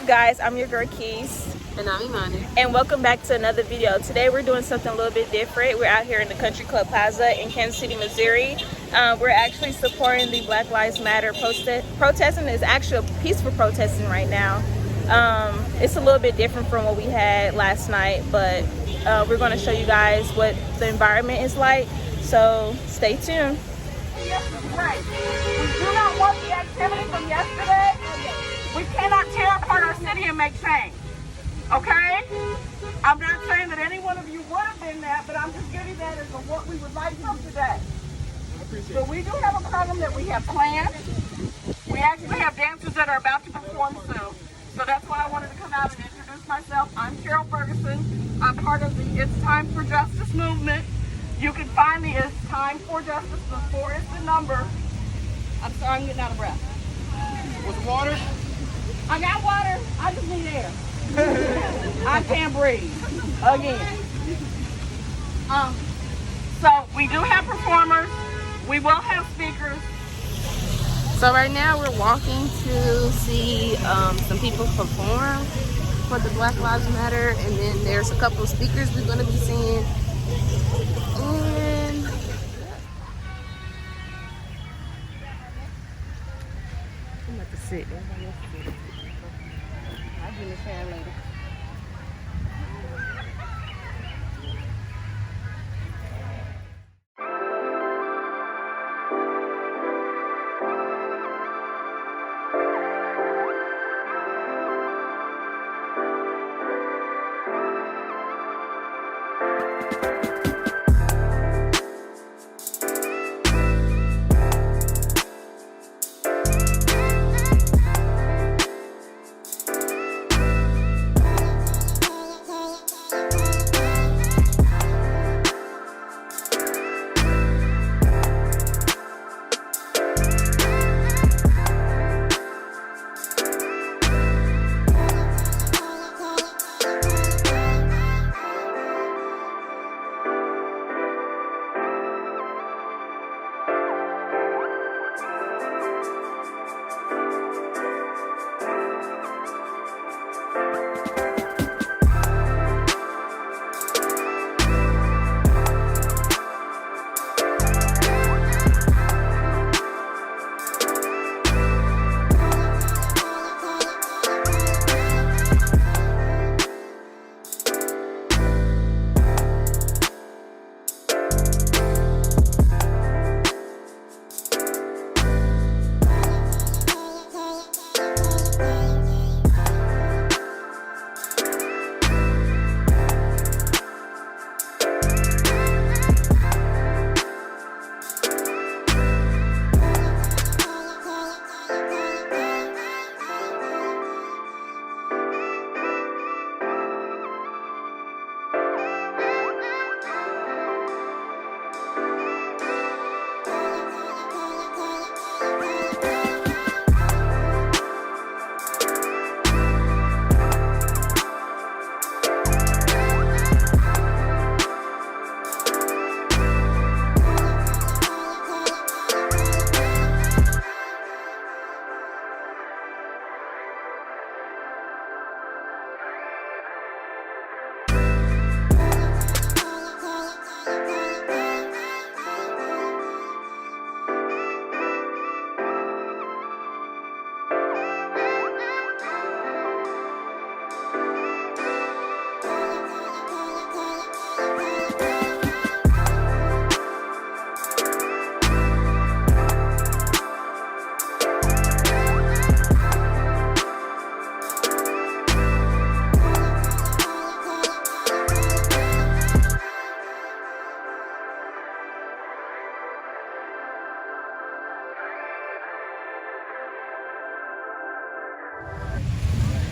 guys, I'm your girl Keys. And I'm Imani. And welcome back to another video. Today we're doing something a little bit different. We're out here in the Country Club Plaza in Kansas City, Missouri. We're actually supporting the Black Lives Matter protesting. It's actually a peaceful protesting right now. It's a little bit different from what we had last night, but we're going to show you guys what the environment is like. So stay tuned. Right. We do not want the activity from yesterday. We cannot tear apart our city and make change. Okay? I'm not saying that any one of you would have been that, but I'm just giving that as what we would like from today. So we do have a program that we have planned. We actually have dancers that are about to perform soon. So that's why I wanted to come out and introduce myself. I'm Carol Ferguson. I'm part of the It's Time for Justice movement. You can find the It's Time for Justice. The 4 is the number. I'm sorry, I'm getting out of breath. With water? I got water. I just need air. I can't breathe. Again. So we do have performers. We will have speakers. So right now we're walking to see some people perform for the Black Lives Matter, and then there's a couple of speakers we're going to be seeing. And I'm about to sit. Everybody else is sitting. I'll give you a share later.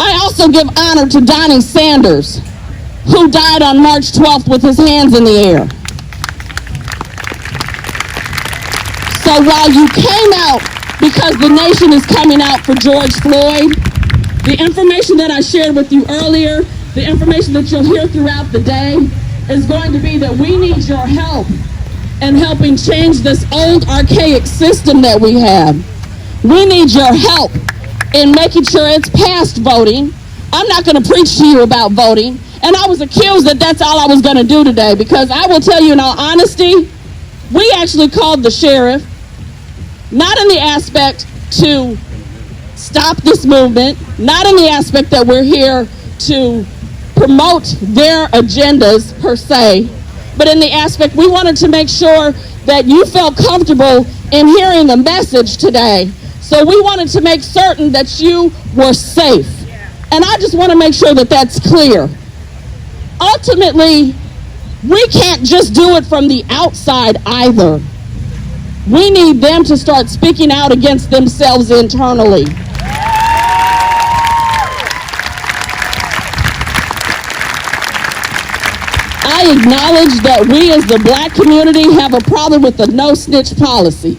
I also give honor to Donnie Sanders, who died on March 12th with his hands in the air. So while you came out because the nation is coming out for George Floyd, the information that I shared with you earlier, the information that you'll hear throughout the day, is going to be that we need your help in helping change this old archaic system that we have. We need your help in making sure it's past voting I'm not going to preach to you about voting. And I was accused that that's all I was going to do today, because I will tell you in all honesty, we actually called the sheriff, not in the aspect to stop this movement, not in the aspect that we're here to promote their agendas per se, but in the aspect we wanted to make sure that you felt comfortable in hearing the message today. So we wanted to make certain that you were safe. And I just want to make sure that that's clear. Ultimately, we can't just do it from the outside either. We need them to start speaking out against themselves internally. I acknowledge that we as the black community have a problem with the no snitch policy.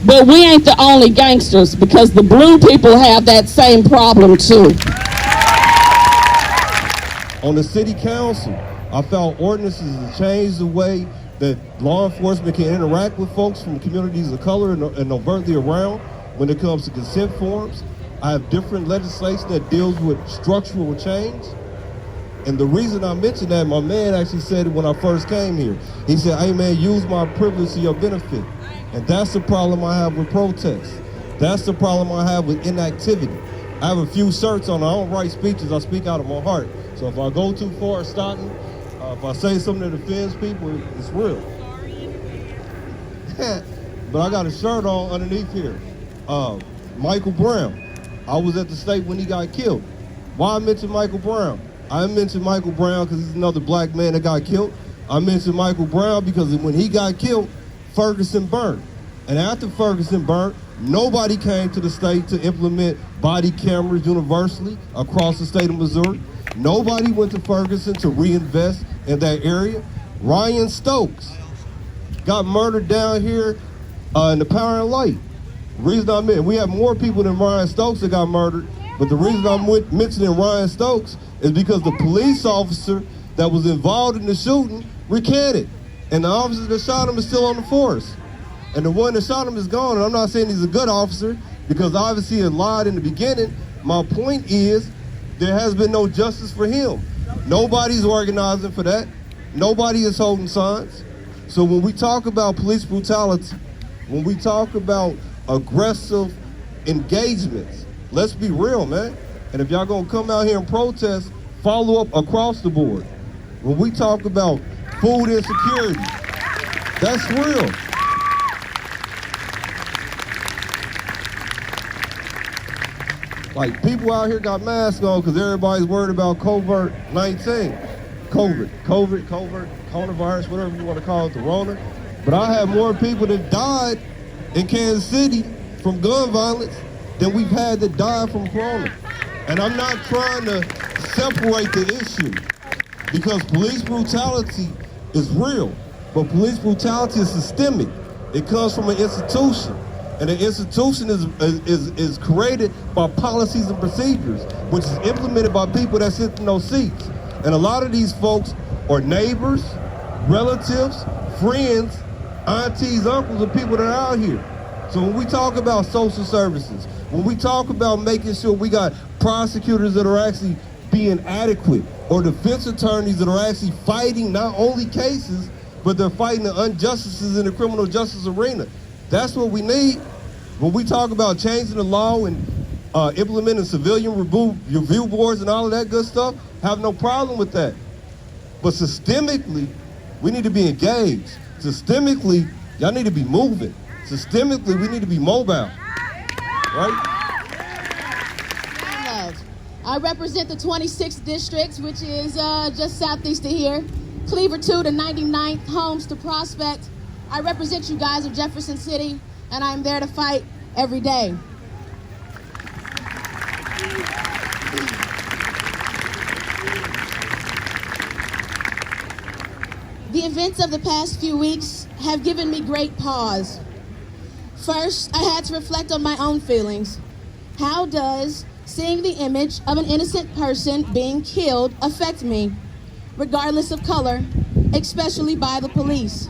But we ain't the only gangsters, because the blue people have that same problem too. On the city council, I found ordinances to change the way that law enforcement can interact with folks from communities of color and overtly around when it comes to consent forms. I have different legislation that deals with structural change. And the reason I mentioned that, my man actually said it when I first came here. He said, hey man, use my privilege to your benefit. And that's the problem I have with protests. That's the problem I have with inactivity. I have a few shirts on. I don't write speeches. I speak out of my heart. So if I go too far, stop me. If I say something that offends people, it's real. But I got a shirt on underneath here. Michael Brown. I was at the state when he got killed. Why I mention Michael Brown? I mentioned Michael Brown because he's another black man that got killed. I mentioned Michael Brown because when he got killed, Ferguson burned. And after Ferguson burned, nobody came to the state to implement body cameras universally across the state of Missouri. Nobody went to Ferguson to reinvest in that area. Ryan Stokes got murdered down here in the Power and Light. The reason I meant, we have more people than Ryan Stokes that got murdered, but the reason I'm mentioning Ryan Stokes is because the police officer that was involved in the shooting recanted. And the officer that shot him is still on the force. And the one that shot him is gone. And I'm not saying he's a good officer, because obviously he lied in the beginning. My point is, there has been no justice for him. Nobody's organizing for that. Nobody is holding signs. So when we talk about police brutality, when we talk about aggressive engagements, let's be real, man. And if y'all gonna come out here and protest, follow up across the board. When we talk about food insecurity, that's real. Like, people out here got masks on because everybody's worried about COVID-19. Coronavirus, whatever you want to call it, the Rona. But I have more people that died in Kansas City from gun violence than we've had that died from Corona. And I'm not trying to separate the issue, because police brutality is real, but police brutality is systemic. It comes from an institution. And the institution is created by policies and procedures, which is implemented by people that sit in those seats. And a lot of these folks are neighbors, relatives, friends, aunties, uncles, and people that are out here. So when we talk about social services, when we talk about making sure we got prosecutors that are actually being adequate, or defense attorneys that are actually fighting not only cases, but they're fighting the injustices in the criminal justice arena. That's what we need. When we talk about changing the law and implementing civilian review boards and all of that good stuff, have no problem with that. But systemically, we need to be engaged. Systemically, y'all need to be moving. Systemically, we need to be mobile, right? I represent the 26th district, which is just southeast of here. Cleaver 2 to 99th, Homes to Prospect. I represent you guys of Jefferson City, and I'm there to fight every day. The events of the past few weeks have given me great pause. First, I had to reflect on my own feelings. How does seeing the image of an innocent person being killed affect me, regardless of color, especially by the police?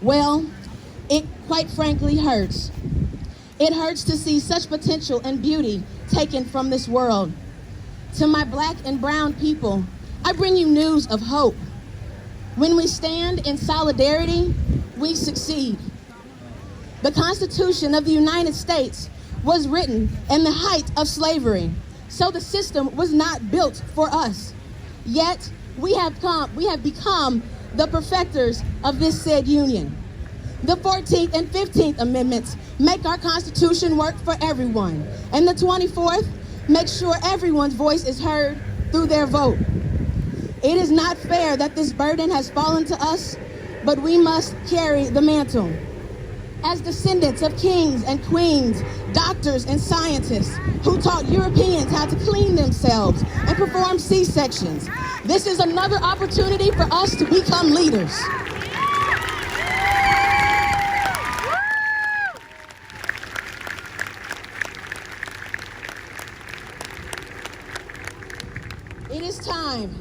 Well, it quite frankly hurts. It hurts to see such potential and beauty taken from this world. To my black and brown people, I bring you news of hope. When we stand in solidarity, we succeed. The Constitution of the United States was written in the height of slavery, so the system was not built for us. Yet, we have become the perfecters of this said union. The 14th and 15th Amendments make our Constitution work for everyone, and the 24th makes sure everyone's voice is heard through their vote. It is not fair that this burden has fallen to us, but we must carry the mantle. As descendants of kings and queens, doctors and scientists who taught Europeans how to clean themselves and perform C-sections, this is another opportunity for us to become leaders. It is time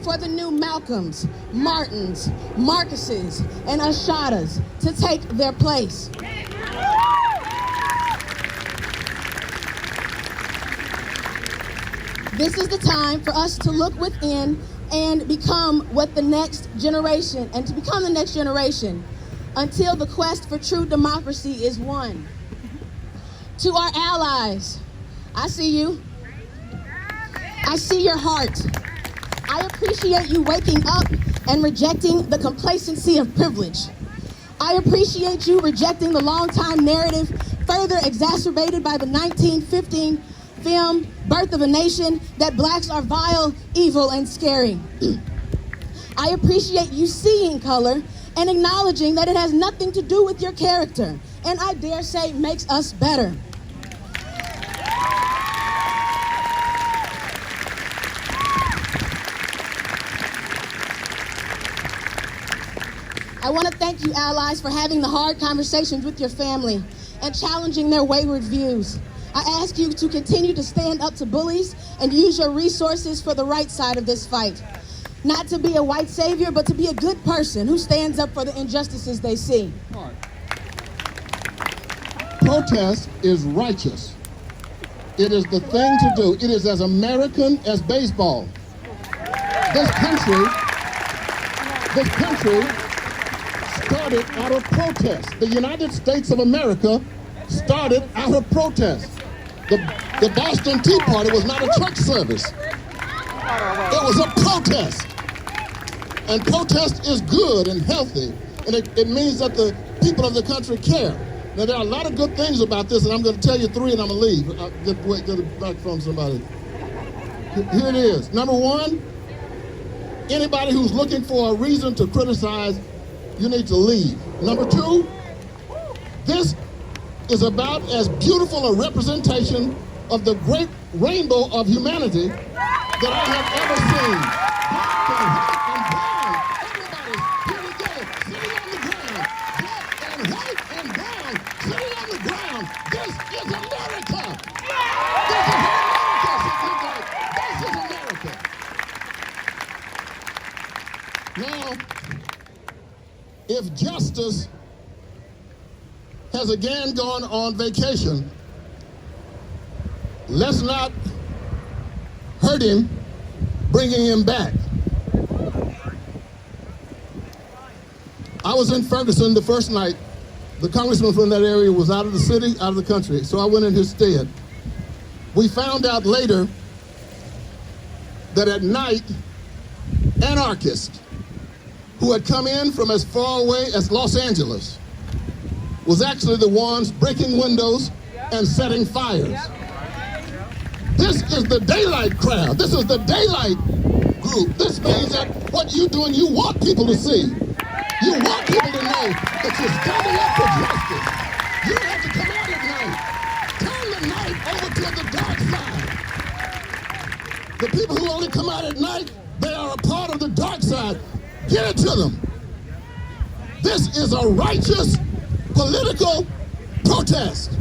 for the new Malcolms, Martins, Marcuses, and Ashadas to take their place. This is the time for us to look within and become what the next generation, and to become the next generation until the quest for true democracy is won. To our allies, I see you. I see your heart. I appreciate you waking up and rejecting the complacency of privilege. I appreciate you rejecting the long-time narrative further exacerbated by the 1915 film, Birth of a Nation, that blacks are vile, evil, and scary. I appreciate you seeing color and acknowledging that it has nothing to do with your character, and I dare say makes us better. I want to thank you, allies, for having the hard conversations with your family and challenging their wayward views. I ask you to continue to stand up to bullies and use your resources for the right side of this fight. Not to be a white savior, but to be a good person who stands up for the injustices they see. Protest is righteous. It is the thing to do. It is as American as baseball. This country started out of protest. The United States of America started out of protest. The Boston Tea Party was not a church service. It was a protest. And protest is good and healthy. And it means that the people of the country care. Now, there are a lot of good things about this, and I'm going to tell you three, and I'm going to leave. I'll get the microphone to somebody. Here it is. Number one, anybody who's looking for a reason to criticize, you need to leave. Number two, this is about as beautiful a representation of the great rainbow of humanity that I have ever seen. Black and white and brown, everybody, here we go, sitting on the ground. Black and white and brown, sitting on the ground. This is America. This is America. Now, if justice has again gone on vacation, let's not hurt him bringing him back. I was in Ferguson the first night. The congressman from that area was out of the city, out of the country, so I went in his stead. We found out later that at night, anarchists who had come in from as far away as Los Angeles was actually the ones breaking windows and setting fires. This is the daylight crowd. This is the daylight group. This means that what you're doing, you want people to see. You want people to know that you're standing up for justice. You don't have to come out at night. Turn the night over to the dark side. The people who only come out at night, they are a part of the dark side. Get it to them. This is a righteous political protest.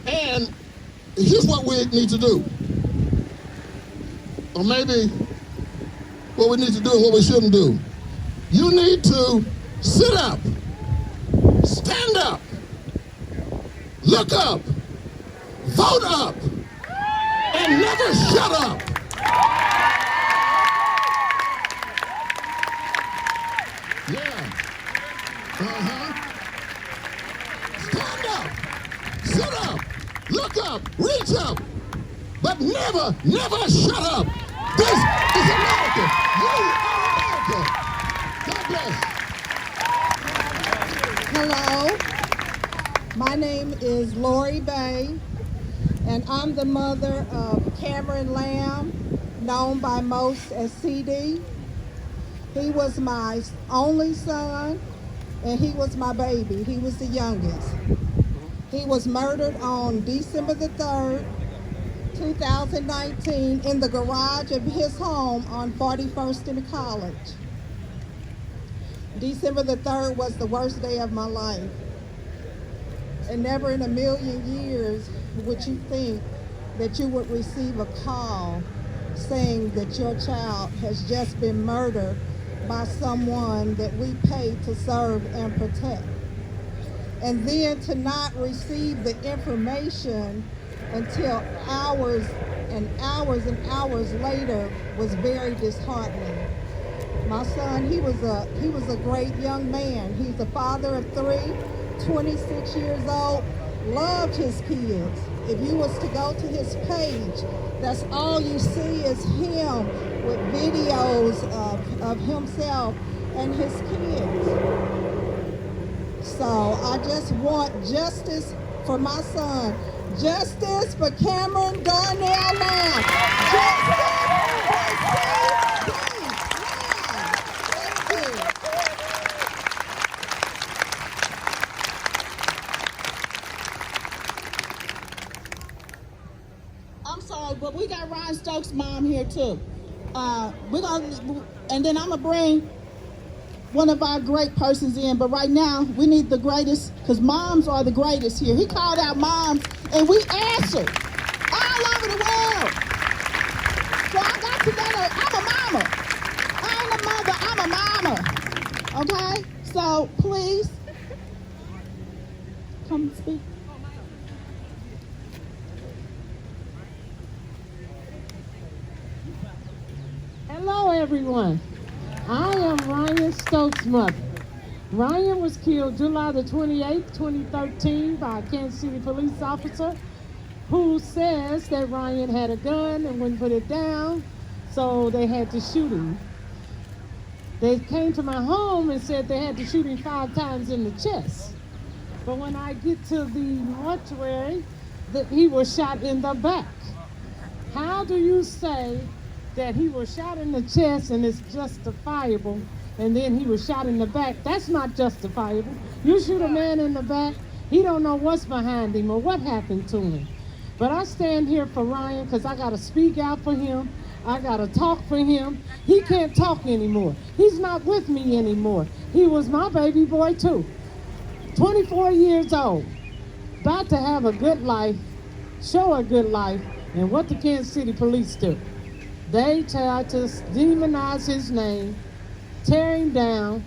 And here's what we need to do. Or maybe what we need to do and what we shouldn't do. You need to sit up look up, vote up, and never shut up. Yeah. Stand up, sit up, look up, reach up, but never, never shut up. This is America. You are America. God bless. Hello, my name is Lori Bay, and I'm the mother of Cameron Lamb, known by most as CD. He was my only son, and he was my baby. He was the youngest. He was murdered on December the 3rd, 2019, in the garage of his home on 41st and College. December the 3rd was the worst day of my life. And never in a million years would you think that you would receive a call saying that your child has just been murdered by someone that we pay to serve and protect. And then to not receive the information until hours and hours and hours later was very disheartening. My son, he was a great young man. He's a father of 3, 26 years old, loved his kids. If you was to go to his page, that's all you see is him with videos of himself and his kids. So I just want justice for my son. Justice for Cameron Darnell Lamb. Justice for C.D. Lamb. I'm sorry, but we got Ryan Stokes' mom here too. And then I'm gonna bring one of our great persons in, but right now we need the greatest, because moms are the greatest here. He called out moms and we answered all over the world. So I got to let her, I'm a mama. I ain't a mother, I'm a mama. Okay? So please, come speak. Hello, everyone. I am Ryan Stokes' mother. Ryan was killed July the 28th, 2013 by a Kansas City police officer who says that Ryan had a gun and wouldn't put it down, so they had to shoot him. They came to my home and said they had to shoot him 5 times in the chest. But when I get to the mortuary, that he was shot in the back. How do you say that he was shot in the chest and it's justifiable, and then he was shot in the back? That's not justifiable. You shoot a man in the back, he don't know what's behind him or what happened to him. But I stand here for Ryan because I got to speak out for him. I got to talk for him. He can't talk anymore. He's not with me anymore. He was my baby boy too. 24 years old, about to have a good life, show a good life, and what the Kansas City police do? They tried to demonize his name, tear him down,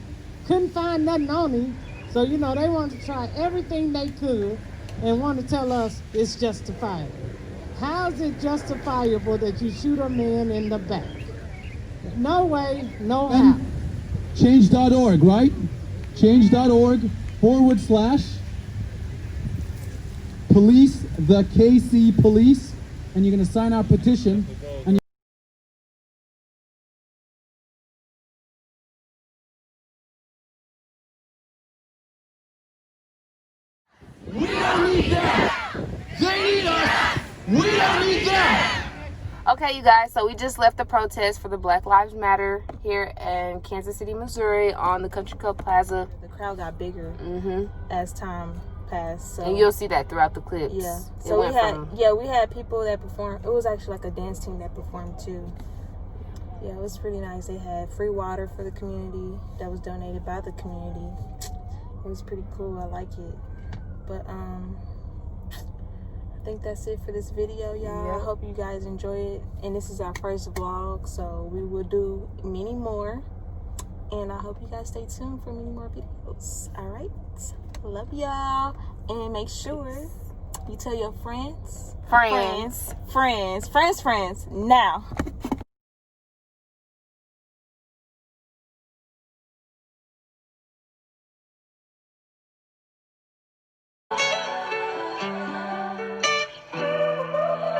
couldn't find nothing on him, so they wanted to try everything they could and want to tell us it's justifiable. How's it justifiable that you shoot a man in the back? No way, no how. Change.org, right? Change.org /police the KC police, and you're going to sign our petition. And We don't need them. They need us. We don't need them. Okay, you guys, so we just left the protest for the Black Lives Matter here in Kansas City, Missouri on the Country Club Plaza. The crowd got bigger as time passed. So. And you'll see that throughout the clips. Yeah. So we had people that performed. It was actually like a dance team that performed too. Yeah, it was pretty nice. They had free water for the community that was donated by the community. It was pretty cool. I like it. But I think that's it for this video, y'all. I hope you guys enjoy it. And this is our first vlog, so we will do many more. And I hope you guys stay tuned for many more videos. All right. Love y'all. And make sure You tell your friends. Friends. Friends. Now.